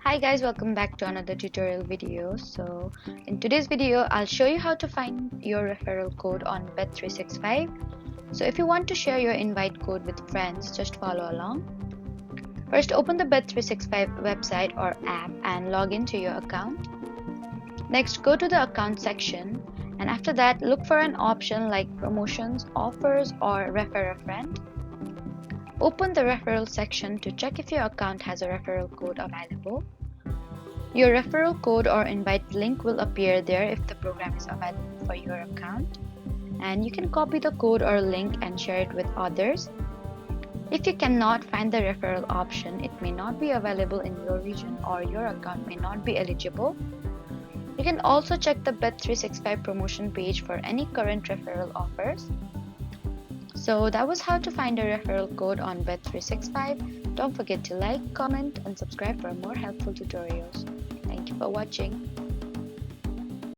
Hi guys, welcome back to another tutorial video. So in today's video, I'll show you how to find your referral code on Bet365. So if you want to share your invite code with friends, just follow along. First, open the Bet365 website or app and log into your account. Next, go to the account section, and after that, look for an option like promotions, offers, or refer a friend. Open the referral section to check if your account has a referral code available. Your referral code or invite link will appear there if the program is available for your account, and you can copy the code or link and share it with others. If you cannot find the referral option, it may not be available in your region or your account may not be eligible. You can also check the Bet365 promotion page for any current referral offers. So that was how to find a referral code on Bet365. Don't forget to like, comment, and subscribe for more helpful tutorials. Thank you for watching.